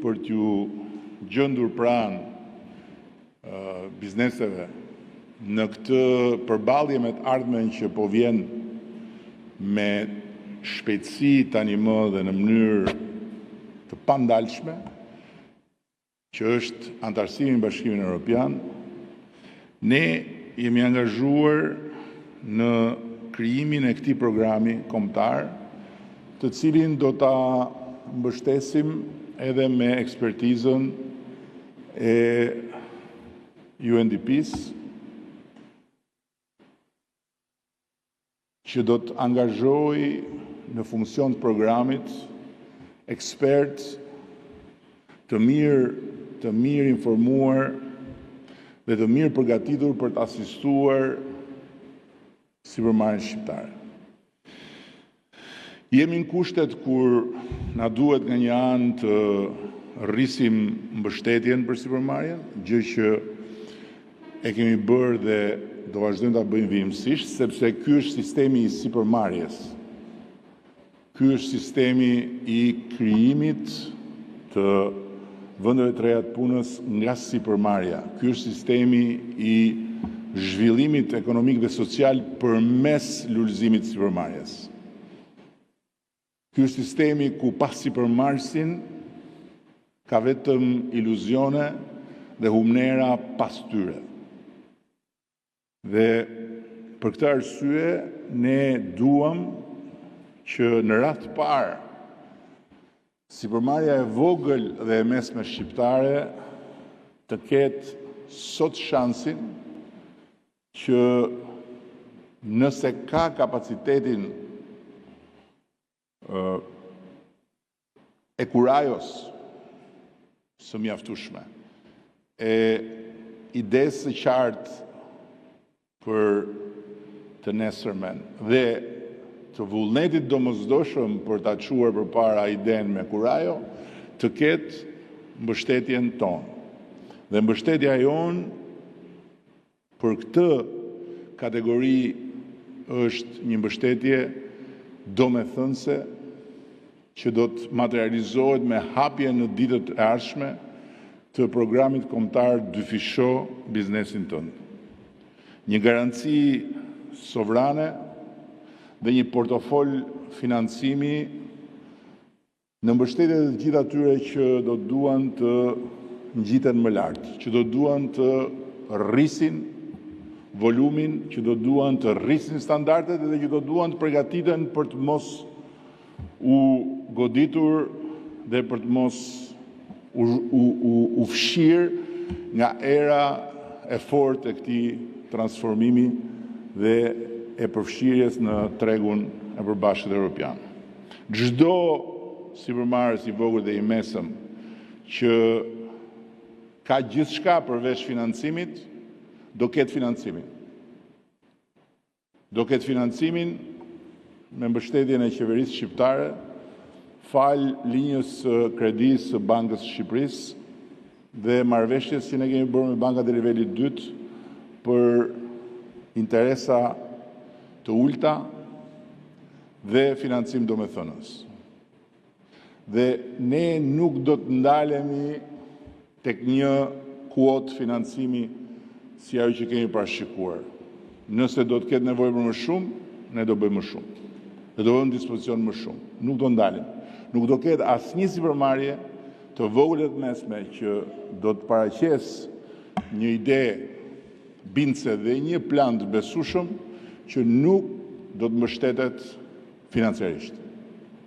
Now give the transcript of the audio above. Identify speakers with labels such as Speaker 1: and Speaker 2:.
Speaker 1: për t'ju gjëndur pranë bizneseve në këtë përballje me të ardhmen që po vjen me shpejtësi tani më dhe në mënyrë të pandalshme, që është antarësimi në Bashkimin Evropian, ne jemi angazhuar në krijimin e këtij programi kombëtar, të cilin do ta mbështesim edhe me ekspertizën e UNDP-s, që do të angazhoj në funksion të programit ekspert të mirë informuar dhe të mirë përgatitur për të asistuar sipërmarrjen shqiptare. Jemi në kushtet kur na duhet nga një anë të rrisim mbështetjen për sipërmarrjen, gjë që e kemi bërë dhe do vazhdojmë ta bëjmë vijimësisht, sepse ky është sistemi i sipërmarrjes. Ky është sistemi i krijimit të vendeve të reja të punës nga sipërmarrja. Ky është sistemi i zhvillimit ekonomik dhe social përmes lulëzimit të sipërmarrjes. Ky është sistemi ku pa sipërmarrësin ka vetëm iluzione dhe humnera pas tyre. Dhe për këtë arsye ne duam që në radhë të parë sipërmarrja e vogël dhe e mesme shqiptare të ketë sot shansin që nëse ka kapacitetin e kurajos së mjaftueshme, e idesë së qartë për të nesërmen dhe të vullnetit domosdoshëm për ta çuar përpara idenë me kurajo, të ketë mbështetjen tonë. Dhe mbështetja jonë për këtë kategori është një mbështetje domethënëse që do të materializohet me hapjen në ditët e ardhshme të programit kombëtar dyfisho biznesin tënd. Një garanci sovrane dhe një portofol financimi në mbështetje të gjithë atyre që do duan të ngjiten më lart, që do duan të rrisin volumin, që do duan të rrisin standardet dhe që do duan të përgatiten për të mos u goditur dhe për të mos u fshir nga era e fortë e këtij transformimi dhe e përfshirjes në tregun e përbashkët evropian. Çdo sipërmarrës i vogël dhe i mesëm që ka gjithçka përveç financimit, do ketë financimin. Do ketë financimin me mbështetjen e qeverisë shqiptare, fal linjës së kredisë së Bankës së Shqipërisë dhe marrëveshjes që ne kemi bërë me bankat e nivelit 2 për interesa të ulta dhe financim domethënës. Dhe ne nuk do të ndalemi tek një kuotë financimi si ajo që kemi parashikuar. Nëse do të ketë nevojë për më shumë, ne do bëjmë më shumë. Ne do vëmë në dispozicion më shumë. Nuk do ndalim. Nuk do ketë asnjë sipërmarrje të vogël dhe të mesme që do të paraqes një ide bindse dhe një plan të besueshëm që nuk do të mbështetet financiarisht.